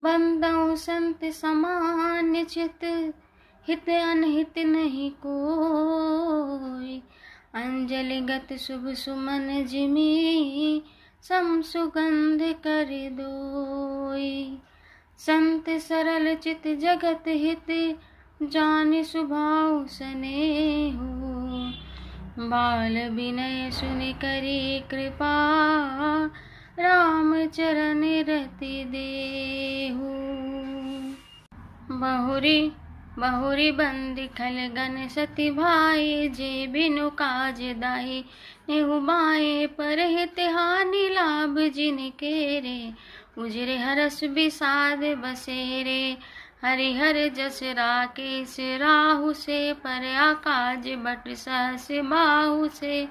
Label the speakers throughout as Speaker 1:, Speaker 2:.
Speaker 1: बंदौ संत सामान्य चित, हित अनहित नहीं कोई। अंजलिगत शुभ सुमन जिमी, सम सुगंध कर दोई। संत सरल चित जगत हित, जानि स्वभाव स्नेहु। बाल विनय सुनि करी कृपा, राम चरण रति देहु। बहुरी बंदी खलगन सति भाई, जे बिनु काज दाई नेहु बाए। परहित हानि लाभ जिनके रे, उजरे हरस विषाद बसेरे। हरिहर जस राकेश राहु से, पर आकाज बट सहस बाहु से।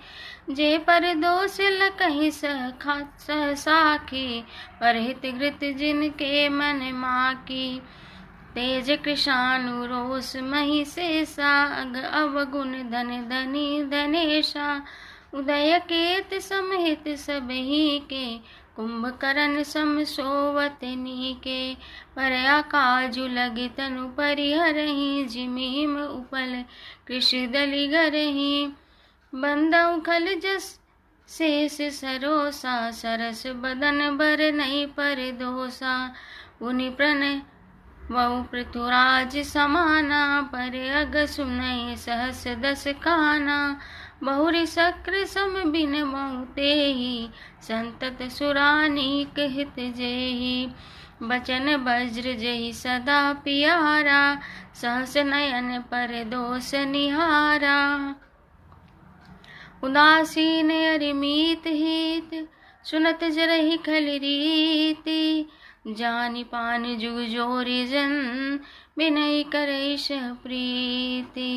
Speaker 1: जे पर दोष लकहि सह साखी, परहित घृत जिनके मन माकी। तेज कृशानु रोष मही शेषा, अग अवगुण धन धनी धनेशा। उदय केत समहित सबही के, कुंभकर्ण सम सोवत नीके। पर आकाजु लगी तनु परिहरहि, जिमीम उपल कृषि दलि गरहि। बंदौ खल जस शेष सरोसा, सरस बदन बर नहीं पर दोसा। उनि प्रणय वहु पृथुराज समाना, पर अग सुनहि सहस दस काना। बहुरी शक्र सम बिन बहु तेहि, संतत सुरानीक हित जेहि। बचन वज्र जेहि सदा पियारा, सहस नयन पर दोष निहारा। उदासीन अरिमीत हित, सुनत जरहि खल रीति। जानि पान जुग जोरि जन, बिनय करइ सह प्रीति।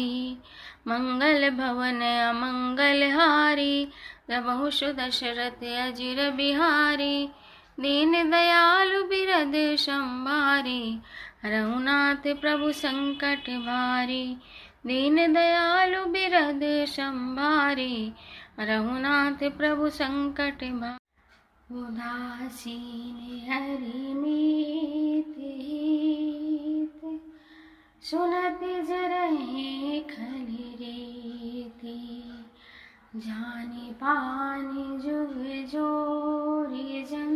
Speaker 1: मंगल भवन अमंगल हारी, रबहु सुदशरथ अजिर बिहारी। दीन दयालु बिरद संभारी, रघुनाथ प्रभु संकट भारी। दीन दयालु बिरद संभारी, रघुनाथ प्रभु संकट भारी। उदासीन अरिमीत हित, सुनत जरहि खल रीति। जानि पानि जुग जोरि जन,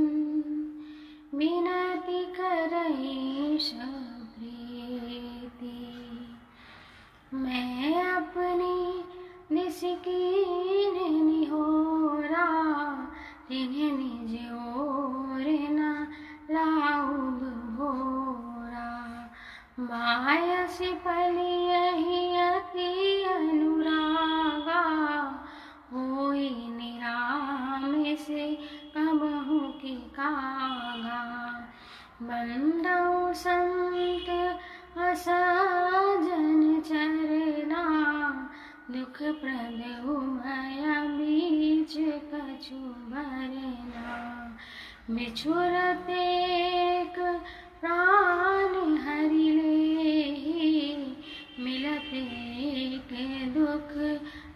Speaker 1: बिनती करहि सह प्रीति। मैं अपनी निस कीन्ह निहोरा, तिन्ह निज ओर न लाउद भोरा। मायस पलियहि अति अनुरागा, होई निराम से कबहु की कागा। बंदौ संत असजन चरना, दुख प्रद उभय बीच कछु भरना। बिछुरत एक प्राण हरि लेहि, मिलत एक दुख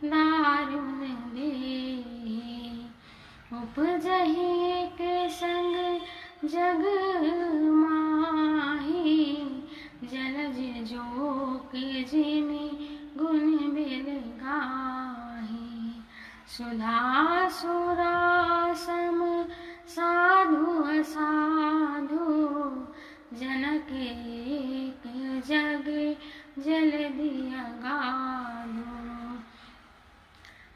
Speaker 1: दारुण देहि। उपजहि एक संग जग माहि, जलज जोक जिमि गुण बिल गाहि। सुधा सुरा सम साधु असाधु, जनक एक जग जल दिया गाधु।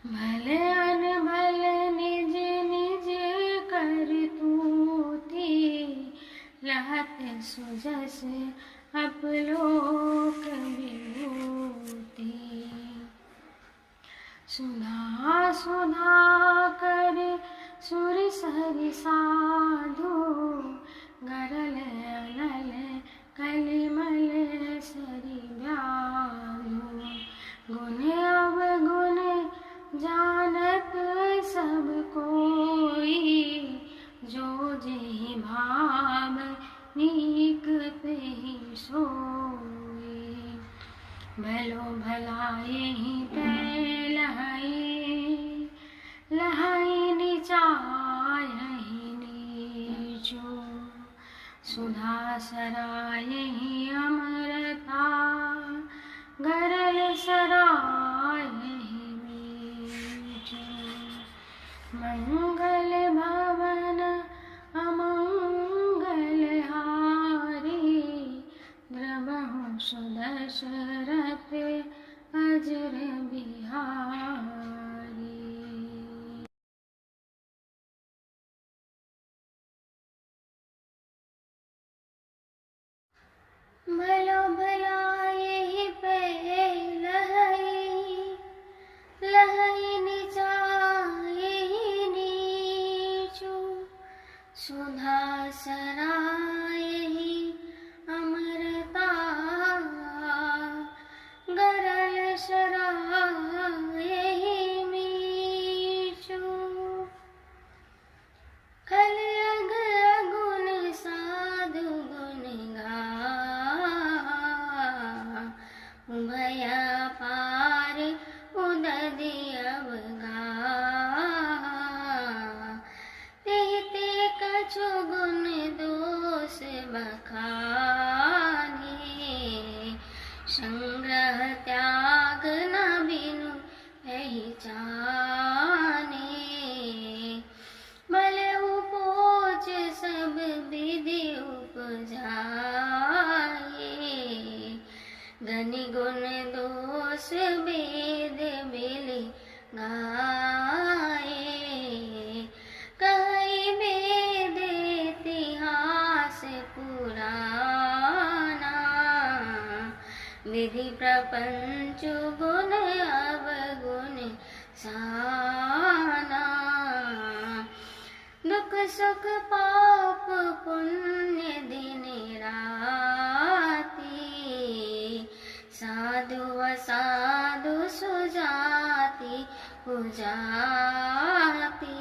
Speaker 1: भले अनभल निज निज करतूति, लहत सुजस अपलोक विभूति। सुधा सुधा कर सुर सरि साधु, गरल अनल कलिमल सरि व्याधु। गुण अवगुण जानत सब कोई, जो जेहि भाव नीक तेहि सोई। भलो भलाएहि तै लहई, लहई निचायहि नीचो। सुधा सरायहि अमरता गरल सरायहि बीच मंगल भवन अमंगल हारी द्रवहु सुदशरथ अजर बिहारी। भलो भलाए पे लहई निचाए नीचू सुधा सराए अमरता गरल सराए मीचू खल अग गुण साधु गुण गा भया पार उदधि अवगा ते कछु गुण दोष बखाने संग्रह त्याग न बिनु पहचाने भले उपोच सब विधि उपजाए गनि गुण दोष वेद मिलि गाए कहि वेद इतिहास पुराना विधि प्रपंच गुण अवगुण साना दुख सुख पाप पुण्य दिन राति साधु असाधु सुजाति पुजाति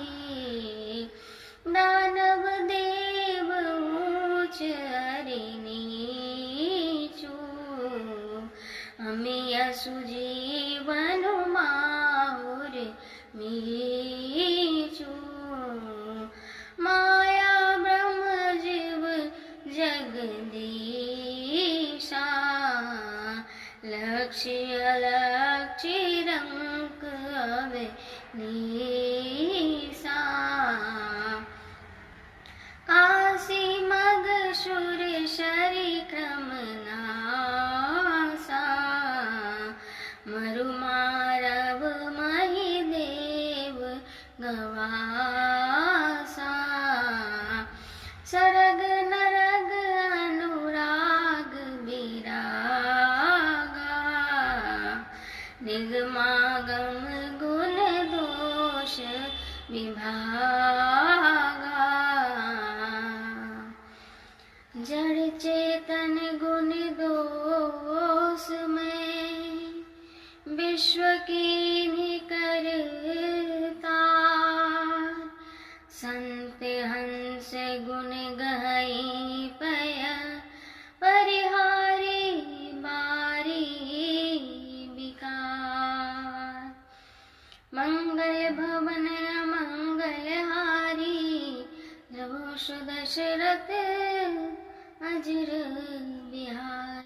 Speaker 1: दानव देव ऊंच हरि नीचू अमिय सुजीवन माहुर मीचू माया ब्रह्म जीव जगदीशा लक्ष्य अलक्ष्य रंग अवनीसा काशी मग सुर शरी क्रम नासा मरु मारव मही देव गवासा सरग नरग अनुराग विरागा निगमागम गुण दोष विभागा जड़ चेतन गुण दोष में विश्व की करता संत हंस गुण गहई पय परिहारी बारी विकार मंगल भवन अमंगल हारी प्रभु सुदशरथ अजर बिहार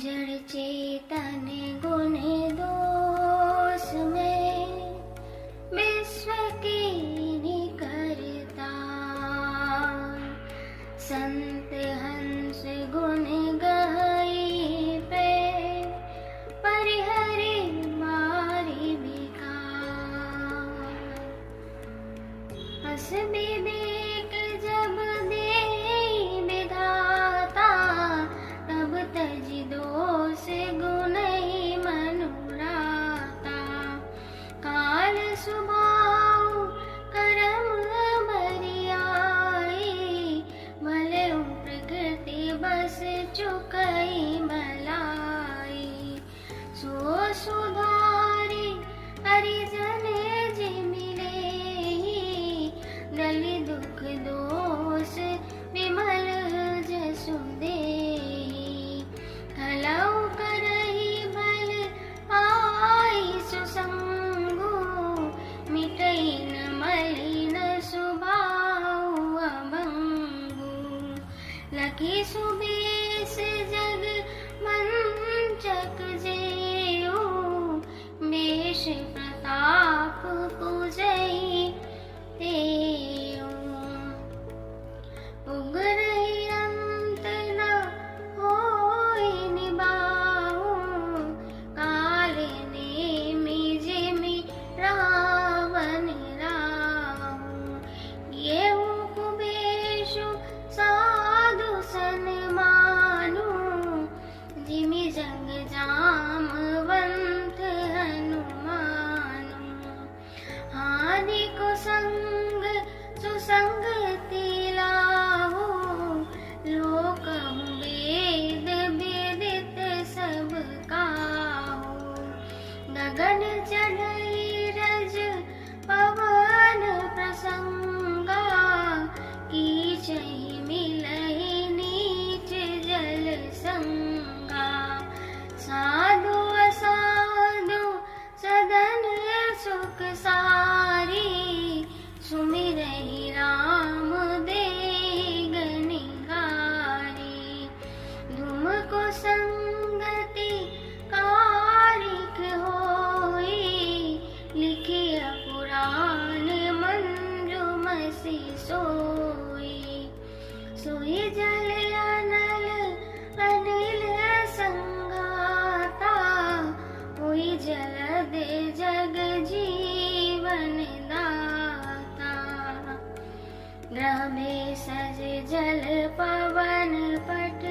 Speaker 1: जड़ चेतन गुण दोष में विश्व की निकरता संत हंस गुण गहई पे परिहरि मारी विकार हस विवेक जब दे विधाता तब तज दोष गुण ही मनुराता काल सुभाव करम बरियाई भले प्रकृति बस चुकई मलाई सो सुधारी हरिजन जी मिले दलि दुख दोष विमल जसु दे कलौ करही भल आई सुसंगु मिटई न मलिन स्वभाव अभंगु रखी सुबेश जग मंचक जेऊ, मेष प्रताप पूजई तेऊ। उग्रहि अंत न होई निबाऊ, काल नेमि जिमि रावण राऊ। येऊ कुबेशु साधु सन्मानु, जिमि जग जामवंत हनुमानु। हानि को संग सुसंगति लाहु, लोकहु वेद विदित सब काहू। गगन चढ़ई रज पवन प्रसंगा, कीचहि मिलहि नीच जल संगा। साधु असाधु सदन सुख सारी, सुमिरहि राम देहि गनिहारी। धूम को संगति कारिक होई, लिखिया पुराण मंजुमसि सोई। सोई जल अनल अनिल संगाता, होई जलद जग जीवन दाता। ग्रह में सज जल पवन पट,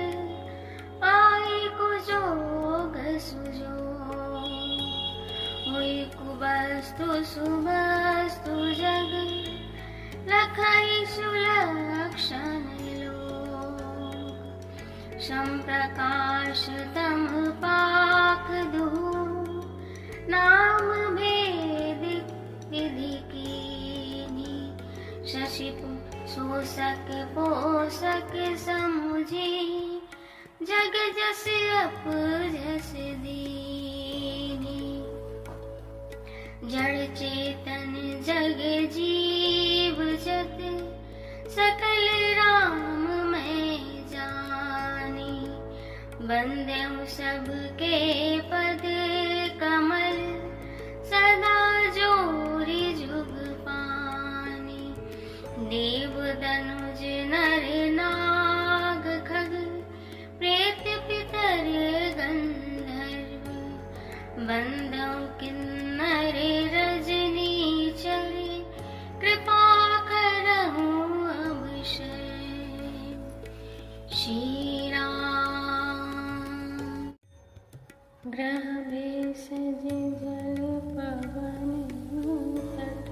Speaker 1: पाई कुजोग सुजो। हुई कुबस्तु सुबस्तु जग, लखई सुलक्षण लो। शम प्रकाश तम पाक दो, नाम भेद विधि कीनी। शशि शोषक पोषक समुझी, जग जस अप जस दीनी। जड़ चेतन जग जीव जत, सकल राम मैं जानी। बंदेउ सबके पद कमल, सदा जोरि जुग पानी। देव दनुज नर नाग खग, प्रेत पितर गंधर्व। बंदौ किन्नर रजनी चर, कृपा करहु अवसर। श्री राम। ग्रह में सजे जल पवन तट,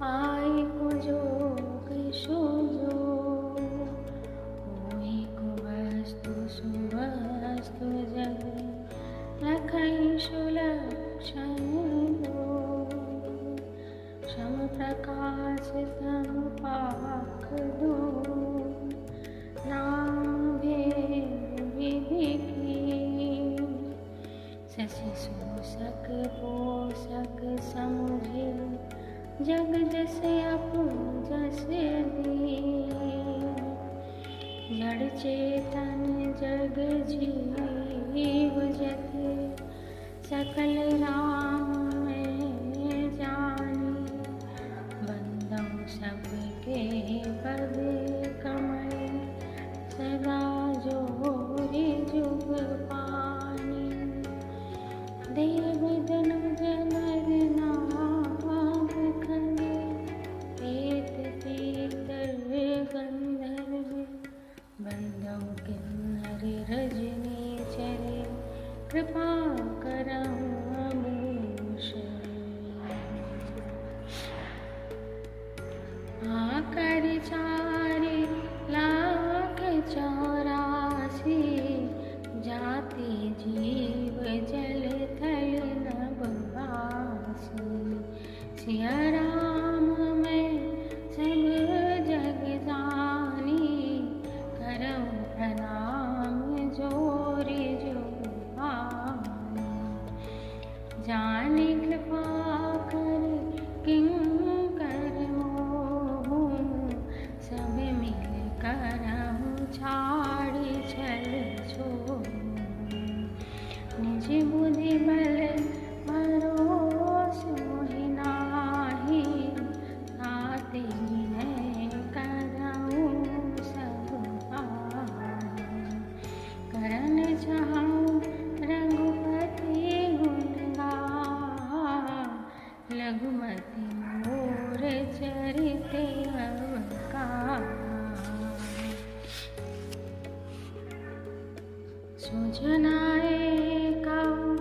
Speaker 1: आई कुजोग सुजो। होई कुवस्तु सुवस्तु जग, लखई सुलक्षण लो। शम प्रकाश तम पाक दो, नाम भेद विधि कीनी। शशि शोषक पोषक समुझे, जग जस अप जस दीनी। जड़ चेतन जग जीव जत, सकल राम मैं जानी। बंदौ सबके पद कमल, सदा जोरि जुग पानी। देव दनुज नर नाग खग, प्रेत पीतर गंधर्व। बंदौ किन्नर रजनी चर, कृपा करहु अवसर। आकर 4,84,000, जाति जीव जल थल नभवासी। सिया राम मैं सब जग जानी, करहु प्रणाम जोरि जुग पानी। सुजनाए कहूँ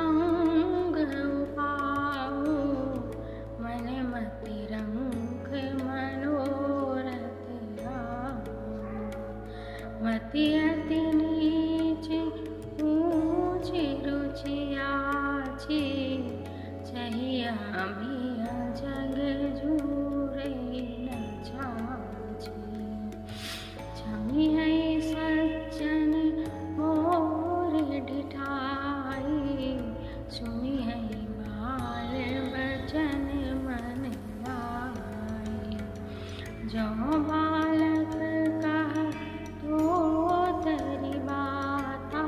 Speaker 1: अंग उपाऊ, मन मति रंग मनोरथ आऊ। मति अति नीच ऊँच रुचि आछी, चहिया मिया जग झूरे न छाछी। छमी है सज्जन मोर डिठाई, सुनी है बाल बचन मन लाई। जो बालक कहा तो तरी बाता,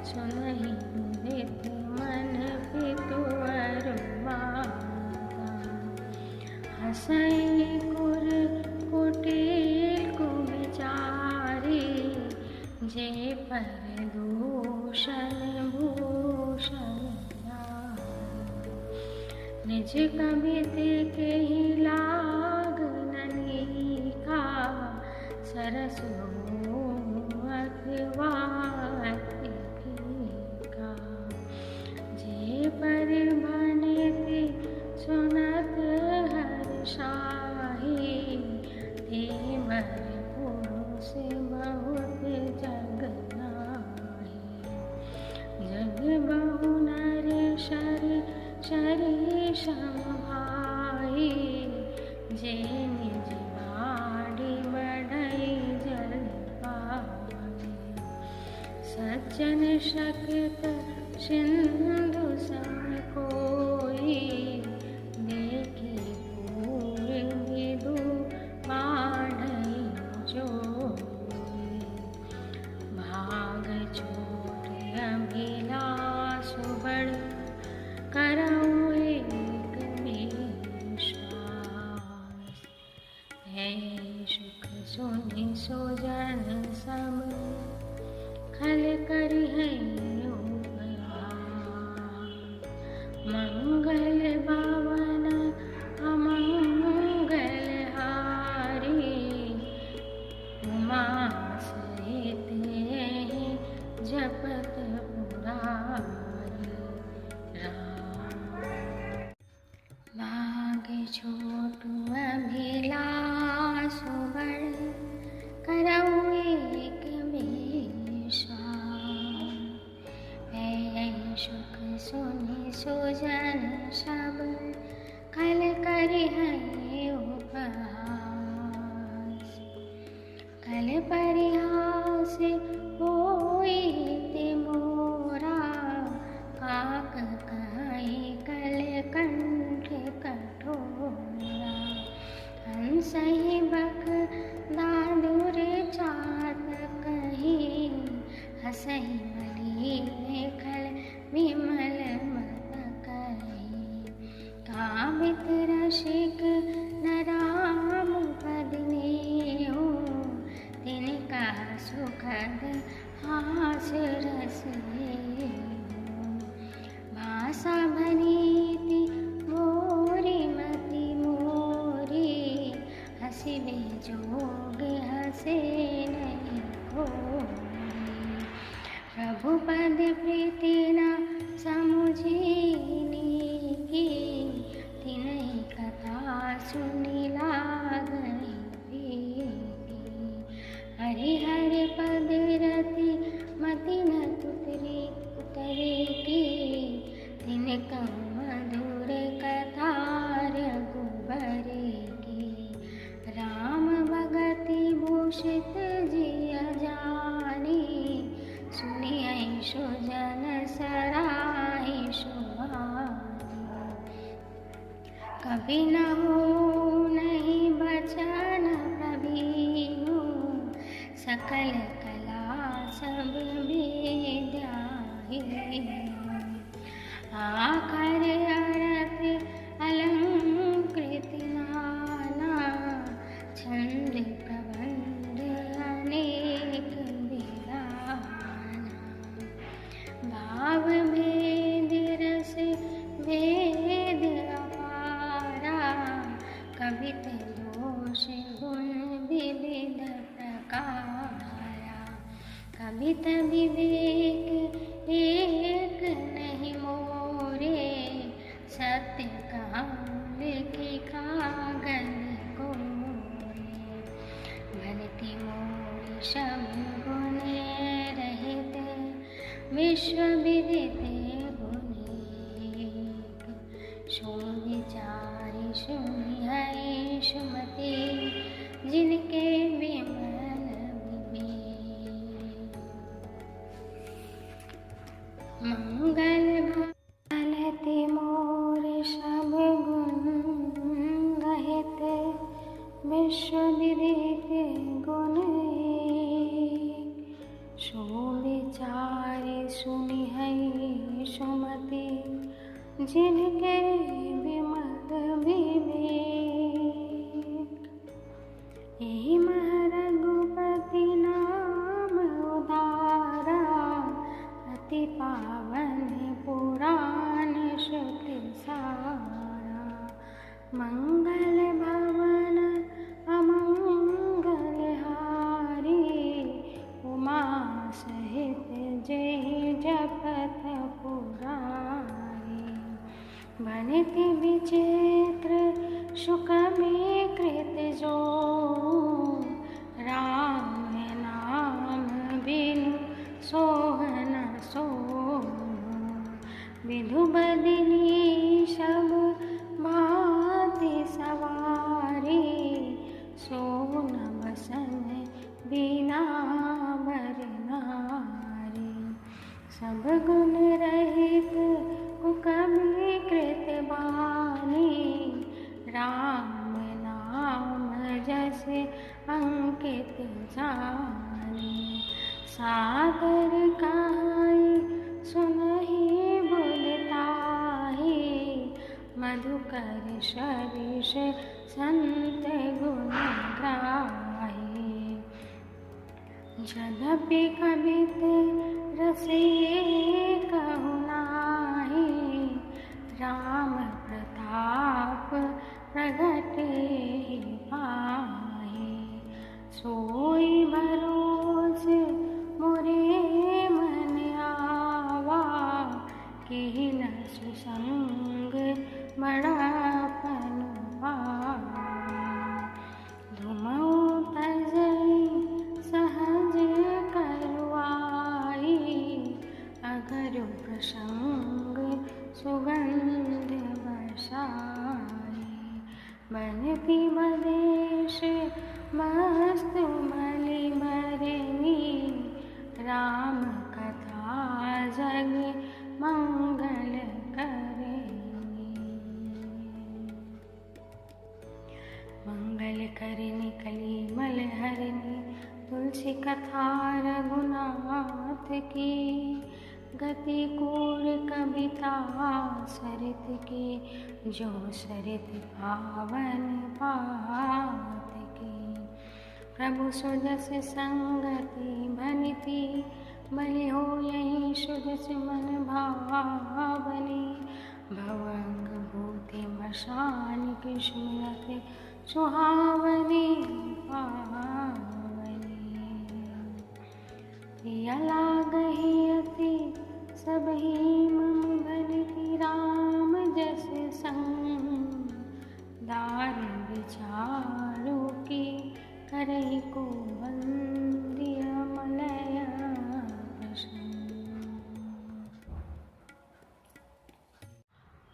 Speaker 1: सुनहि मृत मन पितुअर माता। हँसई कुर कुटिल कुविचारी, जे पर दूषण भूषण नारी। निज कबित केहि लाग ननिका, सरसु अथवा फीका। जे पर बनिति सुनत हर्षाहि, ते बर पुरुष बहुत जग नाही। जग बहु नर शरी सम भाई, जे निज बाड़ी बढ़ई जल पाई। सज्जन शक्त सिंधु सम कोई, देखी पूर विदु बाढ़ई जोई। भाग छोट अभिलाष बड़, करऊ एक विश्वास। है सुख सुनि सोजन सब, खल करि है उपहार। मंगल भवन अमंगल हारी, उमा सहित जपत पुरारी। भाग छोट अभिलाष बड़, करऊ एक विश्वास। है सुख सुनि सोजन सब, खल करि है उपहास। कल परिहास होई मोरा, काक कहि कल कंठ कठोरा। हंसहि बक दादुर चातकहि, हंसहि मलिन खल विमल मत कहि। कामित रसिक न राम पद नेहु, तिनका सुखद हास रस देहु। भाषा भनीति मोरी मति मोरी, हँसिबे जोग हँसे नहीं कोई। प्रभुपद प्रीति न समुझिनी की, तिनहि कथा सुनि लागहि प्रीति। हरि हरि पद रति मति न उतरे की, तिनका मधुर कथा रघुबर की। राम भगति भूषित जिय जानी, सुनियै सुजन सराहि सुहानी। कभी न हो नहीं बचन प्रभीनु, सकल कला सब विद्या हेनु। आकर अरत अलंकृत नाना, छंद प्रबंध अनेक बिराना। भाव भेद रस भेद अपारा, कवित दोष गुण विविध प्रकारा। तभी विवेक एक नहीं मोरे, सत्य काल की कागज कोरे। भरती मोरी शब गुण रहित, विश्व विदित गुणी। सो विचारि सुनिहै सुमति, जिनके विमल विवेक। मंगल भलति मोर सब गुण रहित, विश्व विदित गुण एक। सो विचारि सुनिहै सुमति, जिनके विमल विवेक। एहि मह रघुपति नाम उदारा, अति पावन पुराण श्रुति सारा। मंगल भवन अमंगल हारी, उमा सहित जय जपत पुरारी। बनिति विचित्र शुक में कृत जो, राम नाम बिनु सोहन सो। विधु बदनी सब भांति सवारी, सो न बसन बिना बर नारी। सब गुण रहित कुकर्मी कृत बानी, राम नाम जस अंकित जानी। सादर कहाई सुनहि बोलताहि, मधुकर सरिस संत गुण ग्राही। यद्यपि कबित रसिए कहु नाहि, राम प्रताप प्रगट ही पाहि। सोई भरोस मोरे मन आवा, केहि न सुसंग बड़ापन पावा। धुमौ तजहि सहज करवाई, अगर प्रसंग सुगंध बरसाई। बनती मदेश मस्तु मलि मरनी, राम कथा जग मंगल करनी। मंगल करनी कली मल हरनी, तुलसी कथा रघुनाथ की। गति कूर कविता सरित की, जो सरित पावन पात की। प्रभु सुजस संगति भनिति, बलि हो यही सुजस मन भावनी। भवंग भूति मशान की सुमिरत, सुहावनी पावनी। प्रिय लागहि अति सबहि मम भनिति, राम जस संग। दार विचारु की करहि को बंदिय मलय प्रसन्न।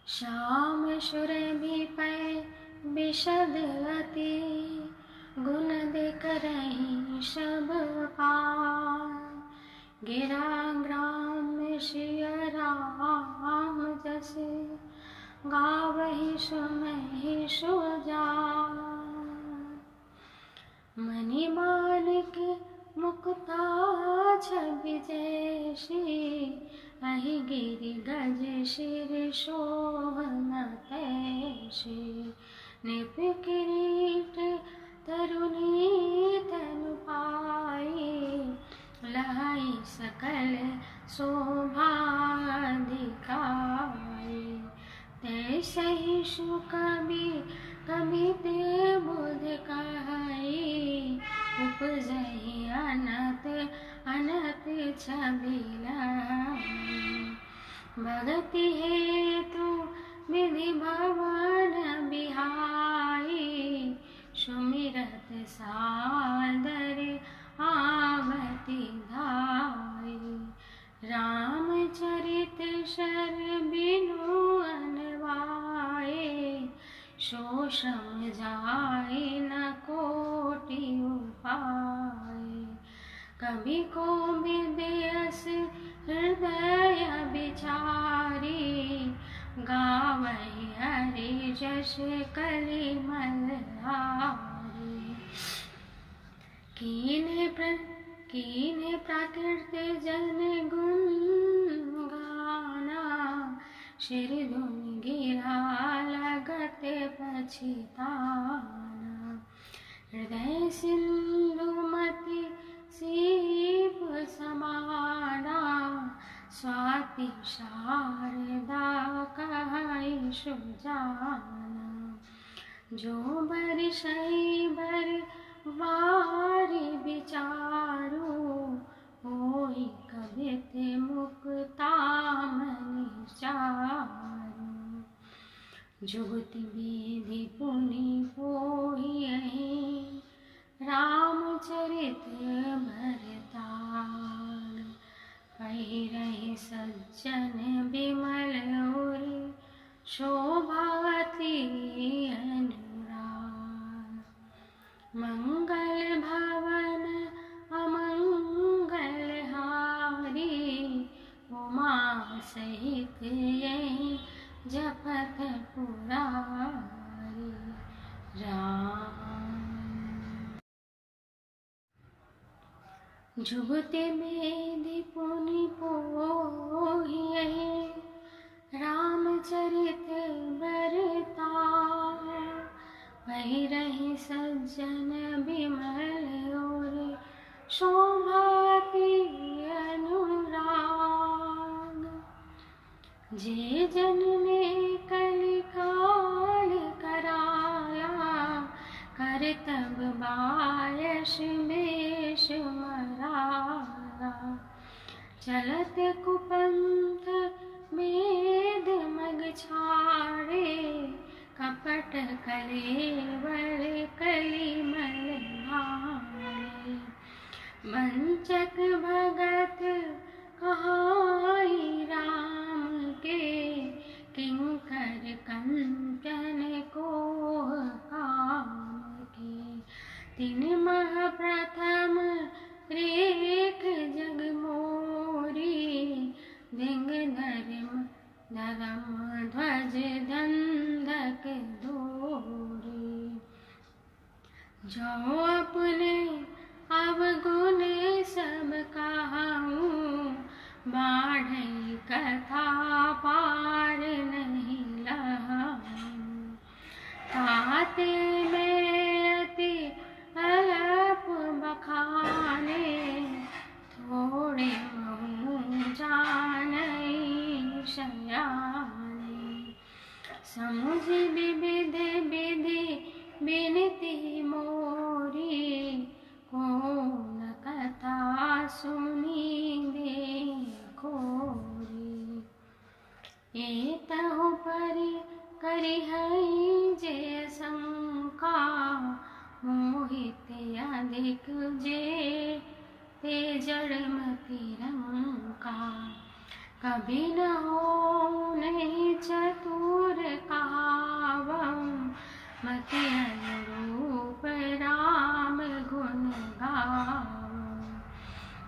Speaker 1: श्याम सुरभि पै विशद अति, गुण देख रही सब पार। गिरा ग्राम सिय राम जस, गावहि सुमहि सुजान। मणि माणिक मुकुता छवि जैसी, अहि गिरि गज शिर शोभन तैसी। नृप किरीट तरुणी तनु पाई, लहै सकल शोभा दिखाई। तैसे ही सुकवि कबित बुध कहई, उपजहि अनत अनत छबिलाई। भगति हेतु विधि भवन बिहाई, सुमिरत सादर आवती धाई। रामचरित शर बिनु अनवाए, सो श्रम जाए न कोटि उपाय। कवि को विदेस हृदय विचारी, गावै हरि जस कलिमल हारी। कीन्हे प्राकृत जन गुण गाना, सिर धुन गिरा लगत पछिताना। हृदय सिंधु मति सीप समाना, स्वाति शारदा कहै सुजाना। जो बरसै बर वारि विचारु, होई कबित मुक्ता मनि चारु। जुगति विधि पुनि पोहियहि, रामचरित भरताल। पहिरहि सज्जन बिमल उर, शोभाति अनुराग। मंगल भवन अमंगल हारी, उमा सहित यहि जपत पुरारी। राम जुगति विधि पुनि पोहियहि, रामचरित भरताल। पहिरहि सज्जन बिमल उर, शोभाति अनुराग। जे जन ने कलिकाल कराया, करतब बायस बेश मराया। चलत कुपंथ वेद मग छाड़े, कपट कलेवर कलिमल भाड़े। वंचक भगत कहाई राम के, किंकर कंचन को काम के। तीन मह प्रथम रेख जग मोरी, दिंग धर्म ध्वज धंधक दोरी। जो अपने अवगुण सब कहूँ, बाढ़ई कथा पार नहीं लहूँ। ताते में अति अल्प बखाने, थोड़े महु जानई सयाने। समुझ विविध विधि बिनती मोरी, को न कथा सुनी दे खोरी। एतहु परि करिहै जे शंका, मोहित अधिक जे ते जड़मति रंका। कभी न हो नहीं चतुर कहावम, मति अनुरूप राम गुण गावम।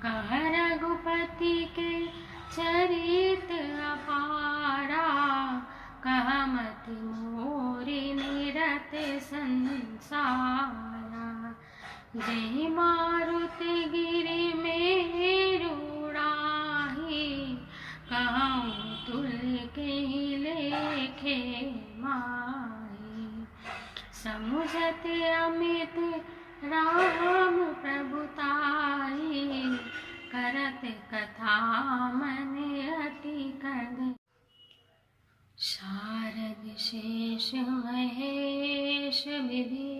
Speaker 1: कह रघुपति के चरित अपारा, कह मति मोरी निरत संसारा। जय मारुति गिरि मेरु उड़ाही, कहूँ तुल के लेखे माही। समुझत अमित राम प्रभुताई, करत कथा मन अति कद। शारद शेष महेश विधि,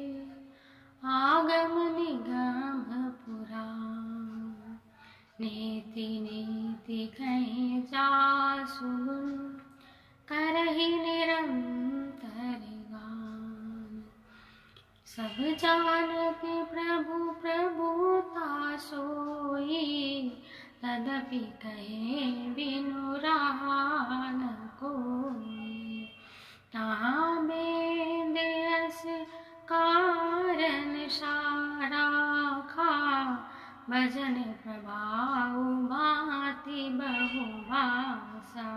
Speaker 1: आगम निगम पुराण। नीति नीति कहीं जासु करहि निरंतर गान। सब जानते प्रभु प्रभुता सोई, तदपि कहे बिनु रहा न कोई। तहाँ वेद अस कारण साराखा, भजन प्रभाव भांति बहु भाषा।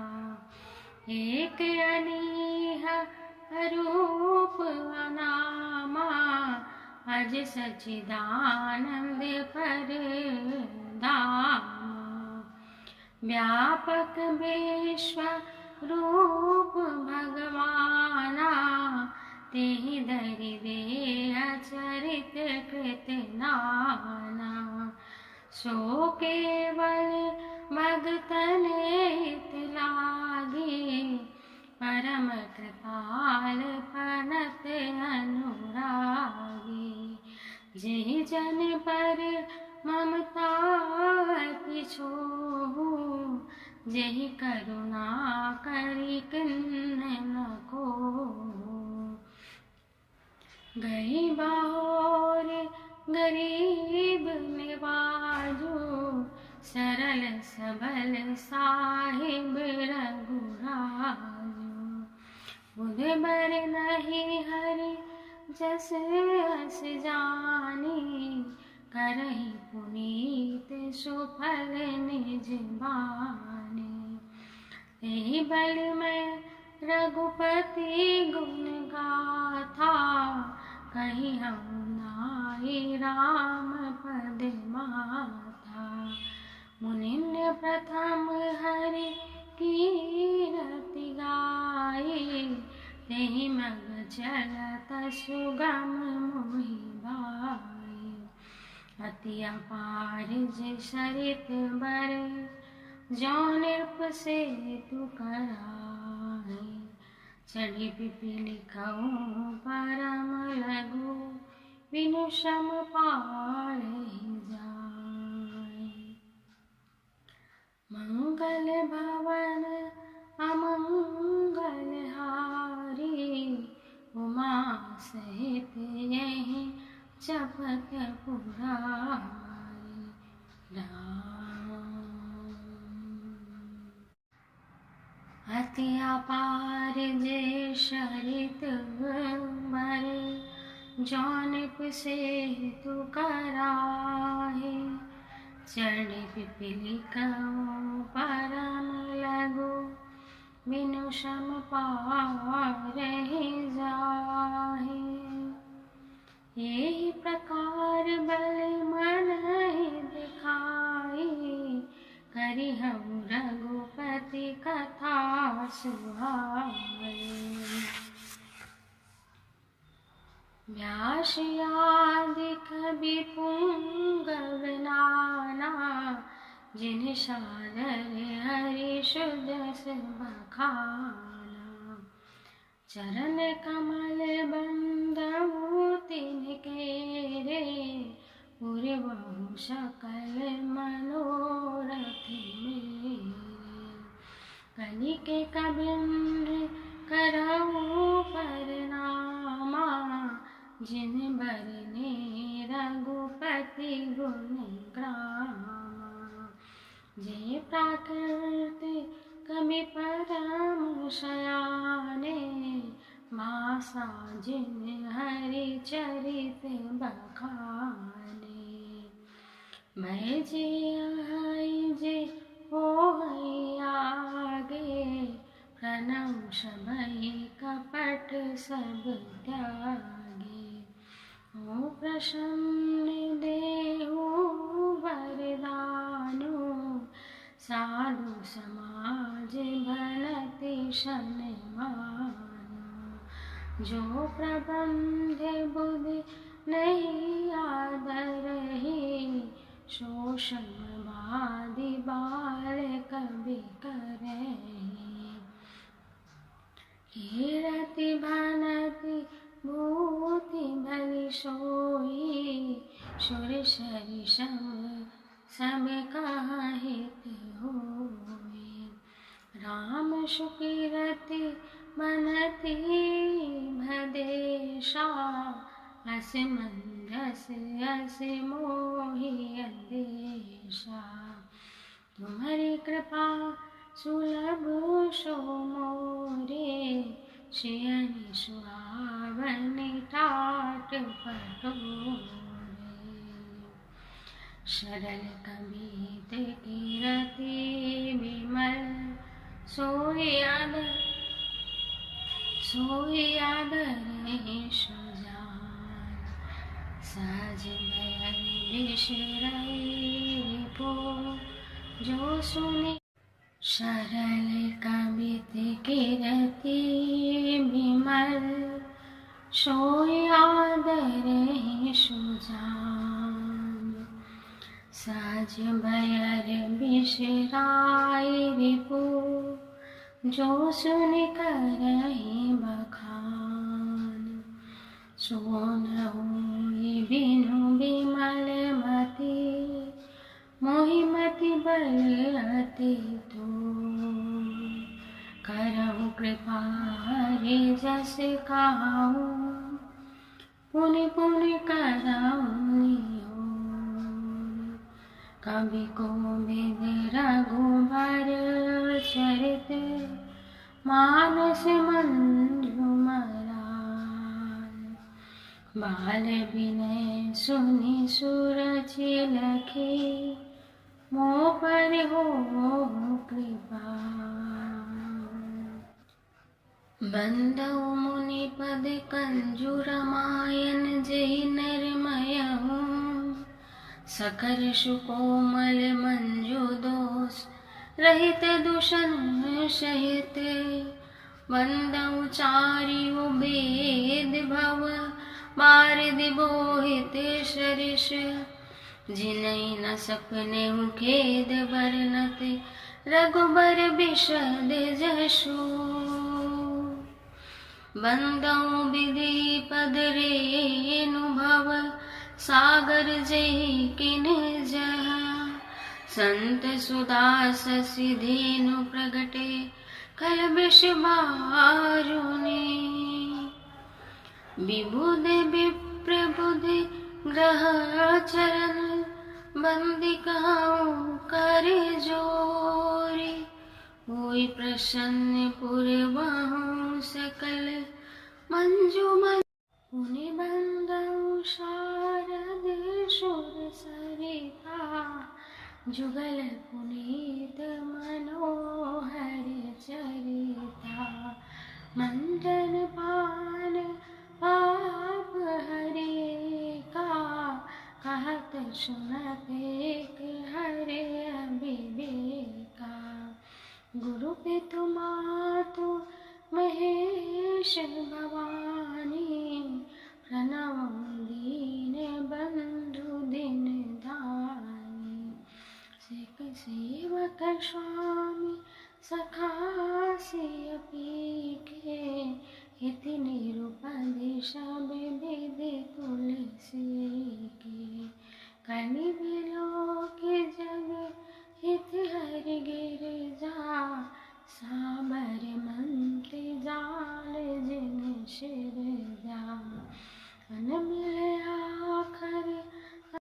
Speaker 1: एक अनीह रूप अनामा, अज सच्चिदानंद परधामा। व्यापक विश्व रूप भगवाना, तेहि धरि देह चरित कृत नाना। सो केवल भगतन हित लागे, परम कृपाल पनत अनुरागी। जेहि जन पर ममता अति छोहु, जेहि करुणा करि किन्ह न कोहु। गई बाहोर गरीब निवाजो, सरल सबल साहिब रघुराजो। बुध बर नहीं हरि जस अस जानी, करहि पुनीत सुफल निज बानी। तेहि बल में रघुपति गुण गाथा, कहीं हम नाहि राम पद माथा। मुनिन्य प्रथम हरि कीरति गाई, तेहि मग चलत सुगम मोहि भाई। अति अपार जे सरित बर, जौ नृप सेतु कराई। चढ़ी पिपीलिकऊ परम लघु, बिनु श्रम पालहि जाय। मंगल भवन अमंगल हारी, उमा सहित यहि जपत पुरारी। अति अपार जे सरित बर, जौ नृप सेतु कराहे। चढ़ी पिपीलिकऊ परम लघु, बिनु श्रम पारहि जाहे। यही प्रकार बल मनहि दिखाई, करि हम रघुपति कथा सुहाई। व्यास आदि कवि पुंगव नाना, जिन्हि सादर हरि सुजस बखाना। चरण कमल बंदउ तिनके रे, पुरबहु सकल मनोरथ मेरे। कनिके कबीन्द्र करहु परनामा, जिन बरने रघुपति गुण ग्रामा। जे प्राकृत कवि परम शयाने, भाषा जिन हरि चरित बखाने। मैं जे आई जे होई आगे, प्रणव सबहि कपट सब त्यागे। ओ प्रसन्न देहु वरदानो, साधु समाज भनति सन्मानो। जो प्रबंध बुद्धि नहीं आदरहि, सो समवादि बाल कवि करहि। कीरति भनति भूति भलि सोई, सुर सरि सम सबका हित होए। राम सुकीरति बनती भदेशा, अस मंदस अस मोहि अंदेशा। तुम्हारी कृपा सुलभ सो मोरे, शयन सुहावन ठाट पटोरे। सरल कबीत कीरति विमल, सोई आदर सुजान। सहज भय बिसरई रिपु, जो सुनि। सरल कबीत कीरति विमल, सोई आदर सुजान। सहज भयर बिसराई रिपु, जो सुनि करहि बखान। सोनहु बिनु बिमल मति, मोहि मति बल अति तोर। करहु कृपा हरि जस काहू, पुनि पुनि करहु निहोर। कवि कोविद रघुबर चरित, मानस मंजुमराल। बाल विनय सुनि सुरचि लखी, मोह पर होहु कृपा। बंदउ मुनि पद कंजु रामायण, जेहि निर्मयहु सकर सुकोमल मंजु दोष, रहित दूषण सहित। बंदउ चारिउ वेद भव, बारिधि बोहित सरिस। जिनहि न सपनेहु खेद बरनत, रघुबर बिशद जसु। बंदउ विधि पद रेणु भव, सागर जेहि किन जहा। संत सुदास सिधेनु प्रगटे, कल वृष बारुनि। विबुध विप्र बुधि ग्रह चरण, बंदी कहूँ कर जोरी। होई प्रसन्न पुरबाहु सकल मंजुमल। पुनि बंदउ शारद सुर सरिता, जुगल पुनीत मनोहर चरिता। मंडन पान पाप हरे का, कहत सुनत एक हरे विवेका। गुरु पितु मातु महेश भवानी, प्रणव दीन बंधु दिन दानी। सिख सेवक स्वामी सखा सिय पीके,